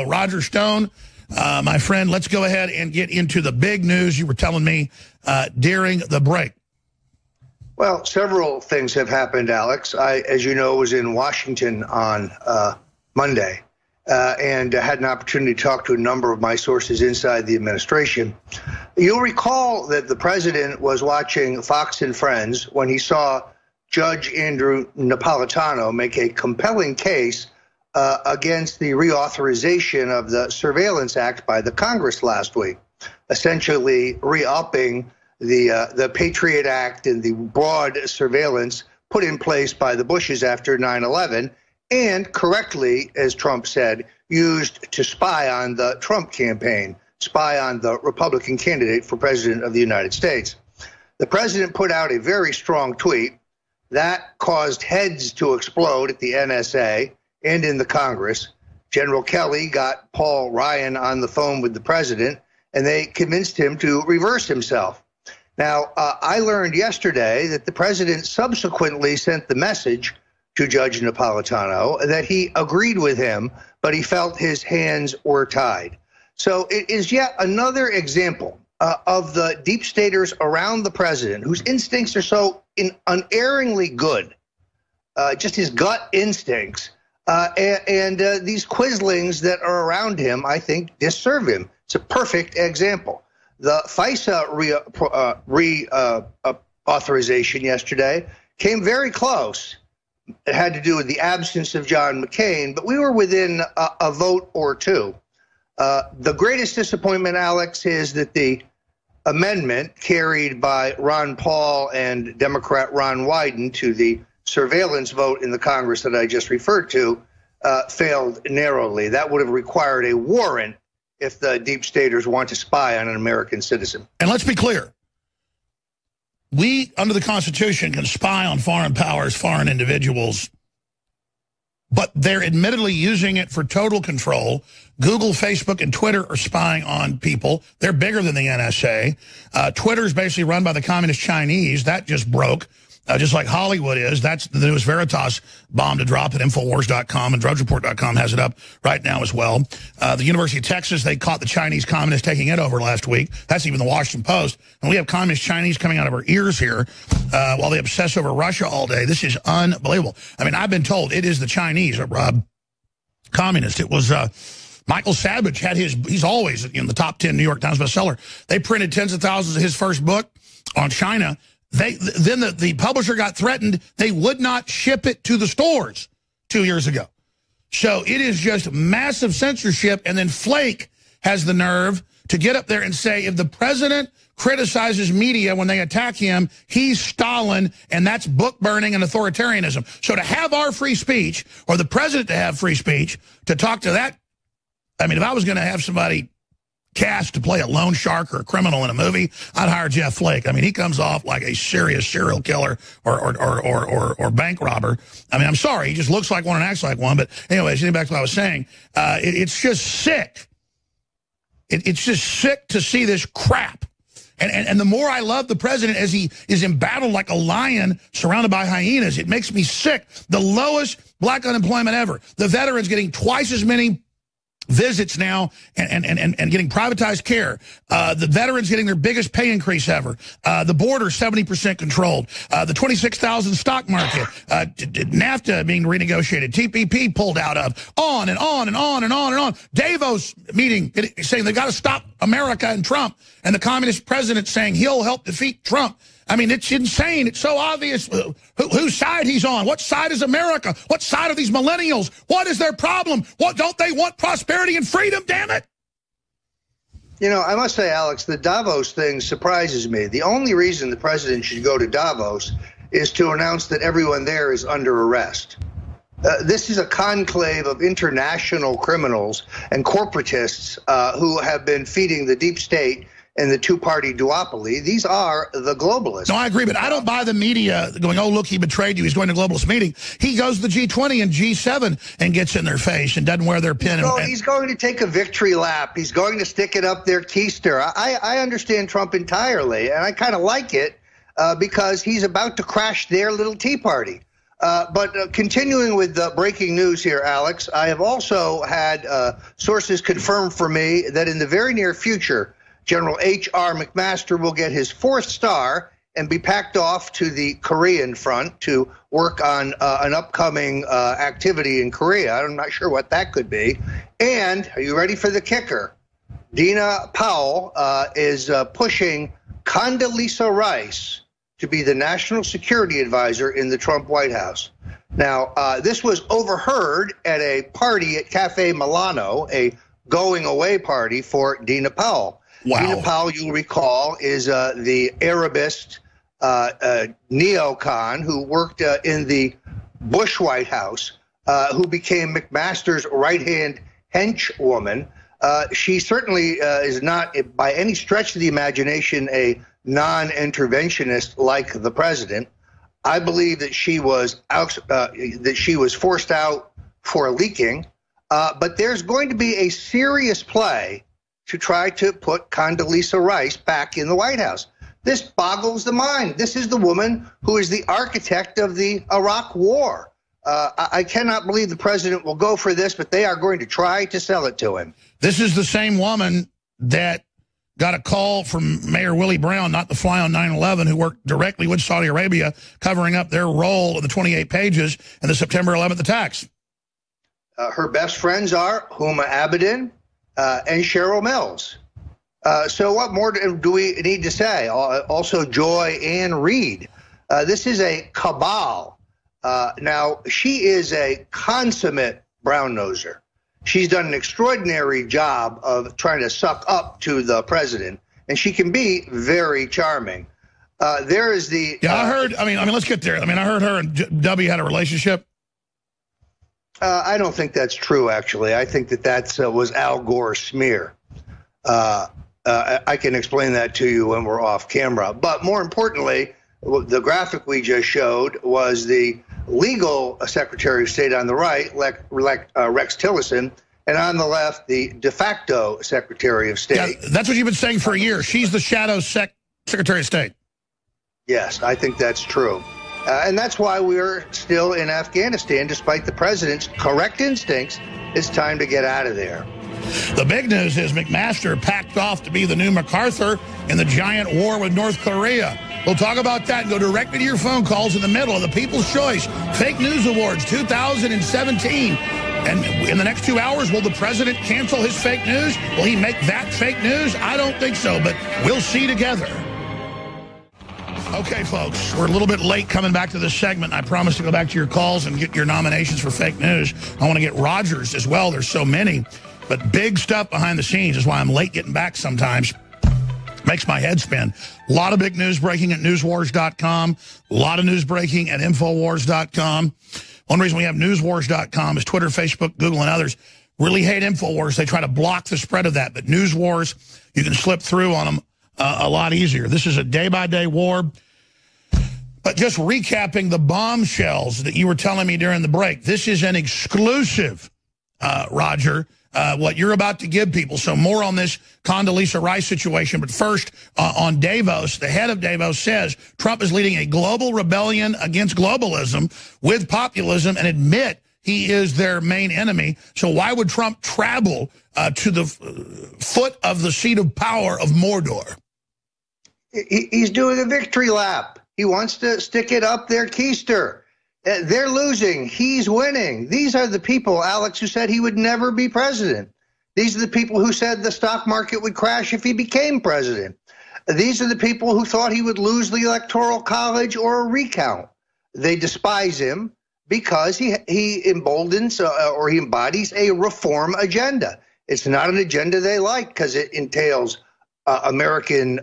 Roger Stone, my friend, let's go ahead and get into the big news you were telling me during the break. Well, several things have happened, Alex. I, as you know, was in Washington on Monday and had an opportunity to talk to a number of my sources inside the administration. You'll recall that the president was watching Fox and Friends when he saw Judge Andrew Napolitano make a compelling case against the reauthorization of the Surveillance Act by the Congress last week, essentially re-upping the Patriot Act and the broad surveillance put in place by the Bushes after 9/11, and correctly, as Trump said, used to spy on the Trump campaign, spy on the Republican candidate for president of the United States. The president put out a very strong tweet that caused heads to explode at the NSA and in the Congress. General Kelly got Paul Ryan on the phone with the president, and they convinced him to reverse himself. Now, I learned yesterday that the president subsequently sent the message to Judge Napolitano that he agreed with him, but he felt his hands were tied. So it is yet another example of the deep staters around the president, whose instincts are so unerringly good, just his gut instincts, and these quislings that are around him, I think, disserve him. It's a perfect example. The FISA reauthorization yesterday came very close. It had to do with the absence of John McCain, but we were within a vote or two. The greatest disappointment, Alex, is that the amendment carried by Ron Paul and Democrat Ron Wyden to the surveillance vote in the Congress that I just referred to failed narrowly. That would have required a warrant if the deep staters want to spy on an American citizen. And let's be clear. We, under the Constitution, can spy on foreign powers, foreign individuals, but they're admittedly using it for total control. Google, Facebook, and Twitter are spying on people. They're bigger than the NSA. Twitter's basically run by the communist Chinese. That just broke. Just like Hollywood is. That's the newest Veritas bomb to drop at Infowars.com, and DrudgeReport.com has it up right now as well. The University of Texas, they caught the Chinese communists taking it over last week. That's even the Washington Post. And we have communist Chinese coming out of our ears here while they obsess over Russia all day. This is unbelievable. I mean, I've been told it is the Chinese, communist. It was Michael Savage had he's always in the top 10 New York Times bestseller. They printed tens of thousands of his first book on China. Then the publisher got threatened. They would not ship it to the stores 2 years ago. So it is just massive censorship. And then Flake has the nerve to get up there and say, if the president criticizes media when they attack him, he's Stalin, and that's book burning and authoritarianism. So to have our free speech, or the president to have free speech, to talk to that, I mean, if I was going to have somebody cast to play a loan shark or a criminal in a movie, I'd hire Jeff Flake. I mean, he comes off like a serious serial killer or bank robber. I mean, I'm sorry, he just looks like one and acts like one. But anyways, getting back to what I was saying, it's just sick. It's just sick to see this crap. And the more I love the president as he is embattled like a lion surrounded by hyenas, it makes me sick. The lowest black unemployment ever. The veterans getting twice as many visits now and getting privatized care. The veterans getting their biggest pay increase ever. The border 70% controlled. The 26,000 stock market. NAFTA being renegotiated. TPP pulled out of. On and on and on and on and on. Davos meeting saying they've got to stop America and Trump. And the communist president saying he'll help defeat Trump. I mean, it's insane. It's so obvious whose side he's on. What side is America? What side are these millennials? What is their problem? What don't they want? Prosperity and freedom, damn it. You know, I must say, Alex, the Davos thing surprises me. The only reason the president should go to Davos is to announce that everyone there is under arrest. This is a conclave of international criminals and corporatists who have been feeding the deep state and the two-party duopoly. These are the globalists. No, I agree, but I don't buy the media going, oh, look, he betrayed you. He's going to globalist meeting. He goes to the G20 and G7 and gets in their face and doesn't wear their pin. He's going to take a victory lap. He's going to stick it up their keister. I understand Trump entirely, and I kind of like it because he's about to crash their little tea party. But continuing with the breaking news here, Alex, I have also had sources confirm for me that in the very near future, General H.R. McMaster will get his 4th star and be packed off to the Korean front to work on an upcoming activity in Korea. I'm not sure what that could be. And are you ready for the kicker? Dina Powell is pushing Condoleezza Rice to be the national security advisor in the Trump White House. Now, this was overheard at a party at Cafe Milano, a going-away party for Dina Powell. Wow. Dina Powell, you'll recall, is the Arabist neocon who worked in the Bush White House, who became McMaster's right-hand henchwoman. She certainly is not, by any stretch of the imagination, a non-interventionist like the president. I believe that she was forced out for leaking, but there's going to be a serious play to try to put Condoleezza Rice back in the White House. This boggles the mind. This is the woman who is the architect of the Iraq War. I cannot believe the president will go for this, but they are going to try to sell it to him. This is the same woman that got a call from Mayor Willie Brown, not the fly on 9/11, who worked directly with Saudi Arabia, covering up their role in the 28 pages in the September 11th attacks. Her best friends are Huma Abedin and Cheryl Mills. So what more do we need to say? Also, Joy Ann Reid. This is a cabal. Now, she is a consummate brown-noser. She's done an extraordinary job of trying to suck up to the president, and she can be very charming. There is the... Yeah, I heard, I mean, let's get there. I mean, I heard her and W had a relationship. I don't think that's true, actually. I think that was Al Gore's smear. I can explain that to you when we're off camera. But more importantly, the graphic we just showed was the legal Secretary of State on the right, Rex Tillerson, and on the left, the de facto Secretary of State. Yeah, that's what you've been saying for a year. She's the shadow Secretary of State. Yes, I think that's true. And that's why we're still in Afghanistan, despite the president's correct instincts. It's time to get out of there. The big news is McMaster packed off to be the new MacArthur in the giant war with North Korea. We'll talk about that and go directly to your phone calls in the middle of the People's Choice Fake News Awards 2017. And in the next 2 hours, will the president cancel his fake news? Will he make that fake news? I don't think so, but we'll see together. Okay, folks, we're a little bit late coming back to this segment. I promised to go back to your calls and get your nominations for fake news. I want to get Rogers as well. There's so many. But big stuff behind the scenes is why I'm late getting back sometimes. Makes my head spin. A lot of big news breaking at newswars.com. A lot of news breaking at infowars.com. One reason we have newswars.com is Twitter, Facebook, Google, and others really hate InfoWars. They try to block the spread of that. But News Wars, you can slip through on them a lot easier. This is a day-by-day war. But just recapping the bombshells that you were telling me during the break, this is an exclusive, Roger, what you're about to give people. So more on this Condoleezza Rice situation. But first, on Davos, the head of Davos says Trump is leading a global rebellion against globalism with populism and admit he is their main enemy. So why would Trump travel to the foot of the seat of power of Mordor? He's doing a victory lap. He wants to stick it up their keister. They're losing. He's winning. These are the people, Alex, who said he would never be president. These are the people who said the stock market would crash if he became president. These are the people who thought he would lose the Electoral College or a recount. They despise him because he emboldens or he embodies a reform agenda. It's not an agenda they like because it entails American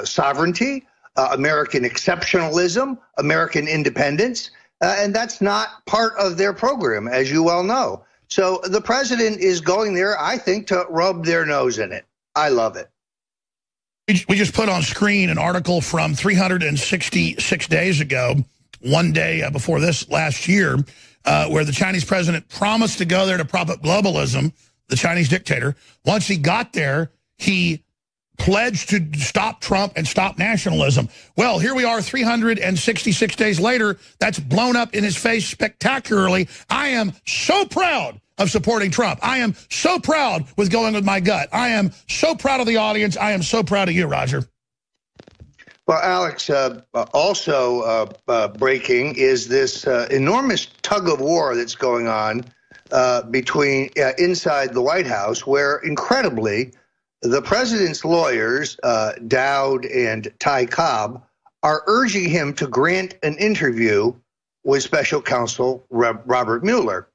sovereignty, American exceptionalism, American independence. And that's not part of their program, as you well know. So the president is going there, I think, to rub their nose in it. I love it. We just put on screen an article from 366 days ago, one day before this last year, where the Chinese president promised to go there to prop up globalism, the Chinese dictator. Once he got there, he pledged to stop Trump and stop nationalism. Well, here we are 366 days later. That's blown up in his face spectacularly. I am so proud of supporting Trump. I am so proud with going with my gut. I am so proud of the audience. I am so proud of you, Roger. Well, Alex, also breaking is this enormous tug of war that's going on between inside the White House, where incredibly the president's lawyers, Dowd and Ty Cobb, are urging him to grant an interview with special counsel Robert Mueller.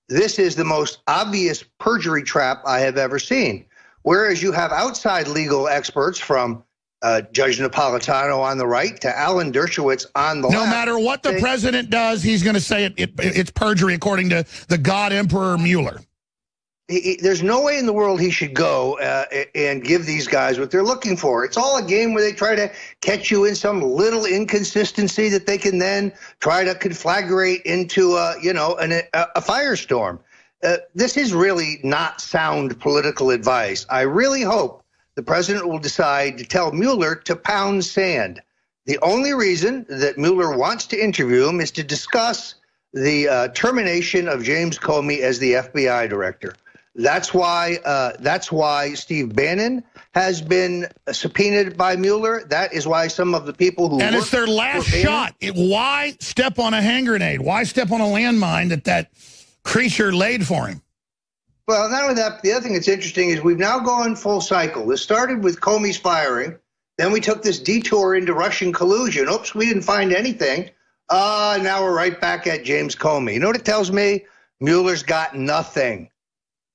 This is the most obvious perjury trap I have ever seen. Whereas you have outside legal experts from Judge Napolitano on the right to Alan Dershowitz on the left. No matter what the president does, he's going to say it's perjury according to the God Emperor Mueller. There's no way in the world he should go and give these guys what they're looking for. It's all a game where they try to catch you in some little inconsistency that they can then try to conflagrate into a firestorm. This is really not sound political advice. I really hope the president will decide to tell Mueller to pound sand. The only reason that Mueller wants to interview him is to discuss the termination of James Comey as the FBI director. That's why Steve Bannon has been subpoenaed by Mueller. That is why some of the people who and it's their last shot. Why step on a hand grenade? Why step on a landmine that creature laid for him? Well, not only that, the other thing that's interesting is we've now gone full cycle. This started with Comey's firing. Then we took this detour into Russian collusion. Oops, we didn't find anything. Now we're right back at James Comey. You know what it tells me? Mueller's got nothing.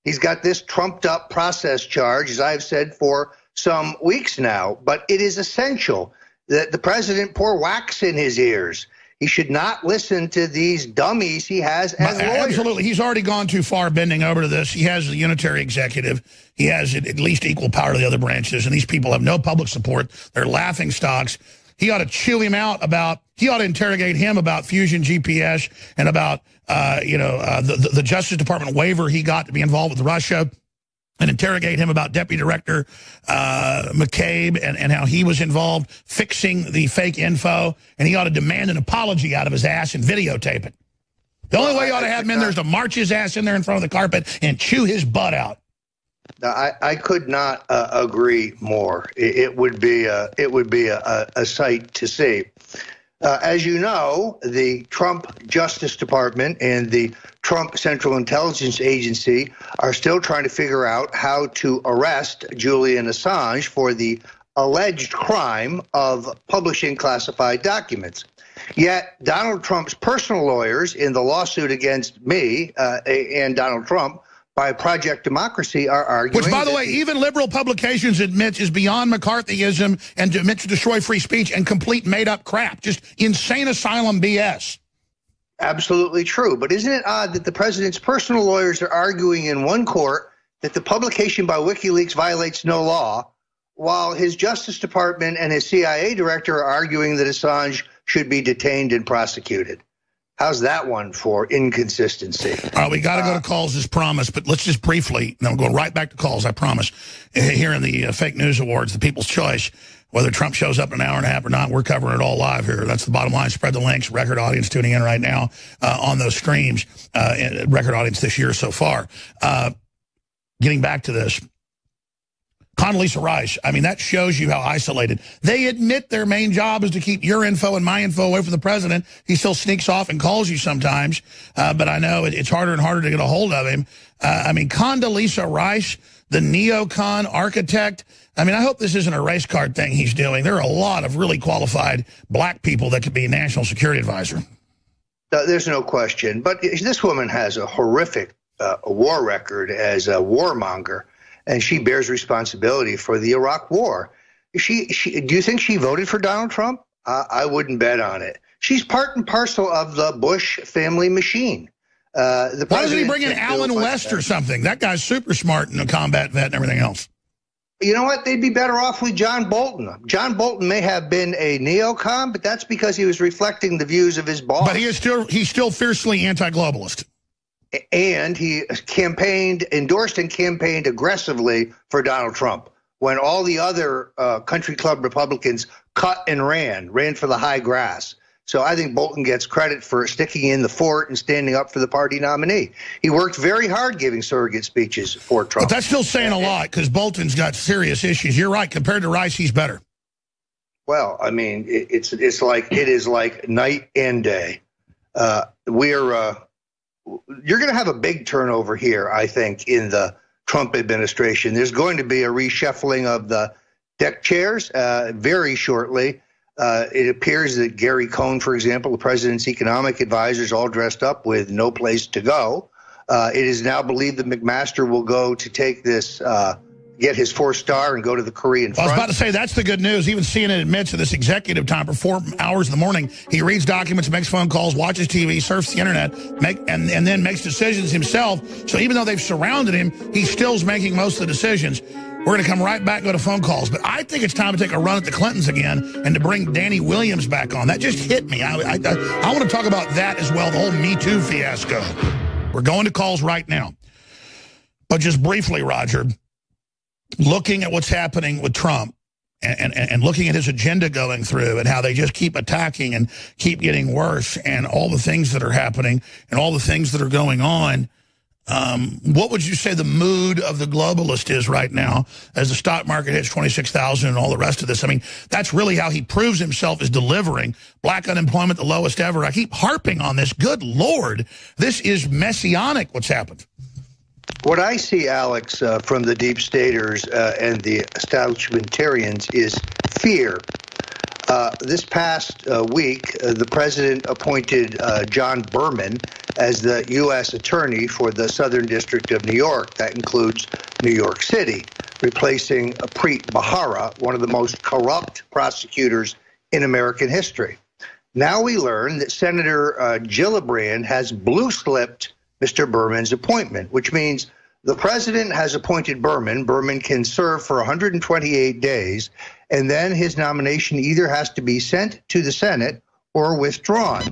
He's got this trumped-up process charge, as I've said for some weeks now. But it is essential that the president pour wax in his ears. He should not listen to these dummies he has as lawyers. Absolutely. He's already gone too far bending over to this. He has the unitary executive. He has at least equal power to the other branches, and these people have no public support. They're laughing stocks. He ought to chew him out he ought to interrogate him about Fusion GPS and about, the Justice Department waiver he got to be involved with Russia, and interrogate him about Deputy Director McCabe and how he was involved fixing the fake info. And he ought to demand an apology out of his ass and videotape it. The only way you ought to have him in there is to march his ass in there in front of the carpet and chew his butt out. I could not agree more. It would be a sight to see. As you know, the Trump Justice Department and the Trump Central Intelligence Agency are still trying to figure out how to arrest Julian Assange for the alleged crime of publishing classified documents. Yet Donald Trump's personal lawyers in the lawsuit against me and Donald Trump by Project Democracy are arguing. Which, by the way, even liberal publications admit is beyond McCarthyism and admit to destroy free speech and complete made-up crap. Just insane asylum BS. Absolutely true. But isn't it odd that the president's personal lawyers are arguing in one court that the publication by WikiLeaks violates no law, while his Justice Department and his CIA director are arguing that Assange should be detained and prosecuted? How's that one for inconsistency? All right, we got to go to calls as promised, but let's just briefly, we'll go right back to calls, I promise. Here in the Fake News Awards, the People's Choice, whether Trump shows up in an hour and a half or not, we're covering it all live here. That's the bottom line. Spread the links. Record audience tuning in right now on those streams. Record audience this year so far. Getting back to this. Condoleezza Rice, I mean, that shows you how isolated. They admit their main job is to keep your info and my info away from the president. He still sneaks off and calls you sometimes, but I know it's harder and harder to get a hold of him. I mean, Condoleezza Rice, the neocon architect, I mean, I hope this isn't a race card thing he's doing. There are a lot of really qualified black people that could be national security advisor. There's no question. But this woman has a horrific war record as a warmonger. And she bears responsibility for the Iraq War. Do you think she voted for Donald Trump? I wouldn't bet on it. She's part and parcel of the Bush family machine. Why doesn't he bring in Alan West or something? That guy's super smart and a combat vet and everything else. You know what? They'd be better off with John Bolton. John Bolton may have been a neocon, but that's because he was reflecting the views of his boss. But he's still fiercely anti-globalist. And he endorsed and campaigned aggressively for Donald Trump. when all the other country club Republicans cut and ran for the high grass. So I think Bolton gets credit for sticking in the fort and standing up for the party nominee. He worked very hard giving surrogate speeches for Trump. But that's still saying a lot, because Bolton's got serious issues. You're right. Compared to Rice, he's better. Well, I mean, it is like night and day. You're going to have a big turnover here, I think, in the Trump administration. There's going to be a reshuffling of the deck chairs very shortly. It appears that Gary Cohn, for example, the president's economic advisor, is all dressed up with no place to go. It is now believed that McMaster will go to take this, get his 4-star and go to the Korean front. I was about to say, that's the good news. Even CNN admits that this executive time for 4 hours in the morning, he reads documents, makes phone calls, watches TV, surfs the internet, and then makes decisions himself. So even though they've surrounded him, he still's making most of the decisions. We're going to come right back, go to phone calls. But I think it's time to take a run at the Clintons again and to bring Danny Williams back on. That just hit me. I want to talk about that as well, the whole Me Too fiasco. We're going to calls right now. But just briefly, Roger, looking at what's happening with Trump and looking at his agenda going through and how they just keep attacking and keep getting worse and all the things that are happening and all the things that are going on, what would you say the mood of the globalist is right now as the stock market hits 26,000 and all the rest of this? I mean, that's really how he proves himself, is delivering. Black unemployment, the lowest ever. I keep harping on this. Good Lord, this is messianic what's happened. What I see, Alex, from the deep staters and the establishmentarians is fear. This past week, the president appointed John Berman as the U.S. attorney for the Southern District of New York. That includes New York City, replacing Preet Bharara, one of the most corrupt prosecutors in American history. Now we learn that Senator Gillibrand has blue-slipped Mr. Berman's appointment, which means the president has appointed Berman. Berman can serve for 128 days, and then his nomination either has to be sent to the Senate or withdrawn.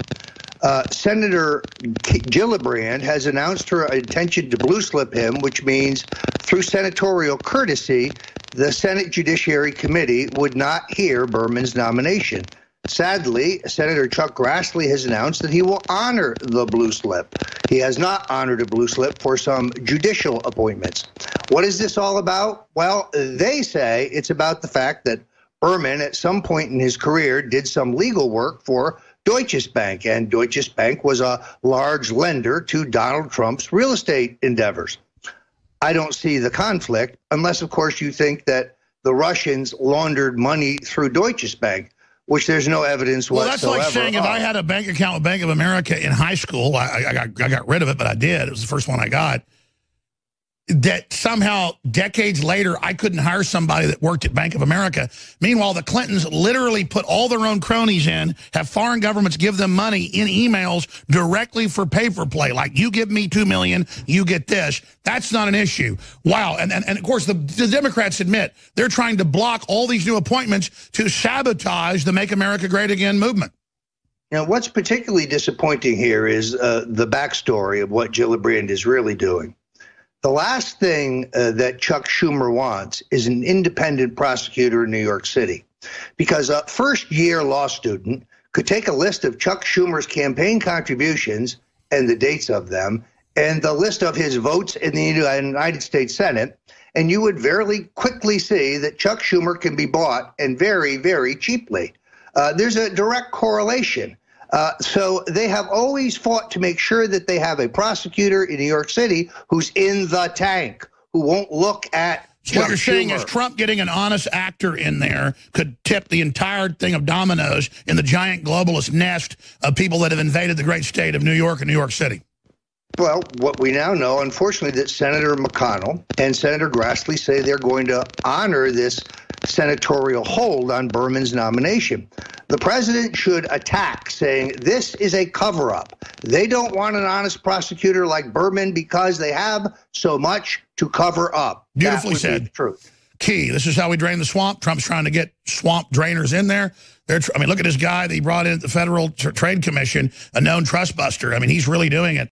Senator Gillibrand has announced her intention to blue slip him, which means through senatorial courtesy, the Senate Judiciary Committee would not hear Berman's nomination. Sadly, Senator Chuck Grassley has announced that he will honor the blue slip. He has not honored a blue slip for some judicial appointments. What is this all about? Well, they say it's about the fact that Berman, at some point in his career, did some legal work for Deutsche Bank, and Deutsche Bank was a large lender to Donald Trump's real estate endeavors. I don't see the conflict, unless, of course, you think that the Russians laundered money through Deutsche Bank, which there's no evidence whatsoever. Well, that's like saying if I had a bank account with Bank of America in high school, I got rid of it, but I did. It was the first one I got. That somehow decades later, I couldn't hire somebody that worked at Bank of America. Meanwhile, the Clintons literally put all their own cronies in, have foreign governments give them money in emails directly for paper play. Like, you give me $2 million, you get this. That's not an issue. Wow. And of course, the Democrats admit they're trying to block all these new appointments to sabotage the Make America Great Again movement. Now, what's particularly disappointing here is the backstory of what Gillibrand is really doing. The last thing that Chuck Schumer wants is an independent prosecutor in New York City, because a first-year law student could take a list of Chuck Schumer's campaign contributions and the dates of them and the list of his votes in the United States Senate, and you would very quickly see that Chuck Schumer can be bought, and very, very cheaply. There's a direct correlation. So they have always fought to make sure that they have a prosecutor in New York City who's in the tank, who won't look at So what you're saying is Trump getting an honest actor in there could tip the entire thing of dominoes in the giant globalist nest of people that have invaded the great state of New York and New York City. Well, what we now know, unfortunately, that Senator McConnell and Senator Grassley say they're going to honor this senatorial hold on Berman's nomination. The president should attack, saying this is a cover-up. They don't want an honest prosecutor like Berman because they have so much to cover up. Beautifully that would said. be the truth. Key. This is how we drain the swamp. Trump's trying to get swamp drainers in there. I mean, look at this guy that he brought in at the Federal Trade Commission, a known trust buster. I mean, he's really doing it.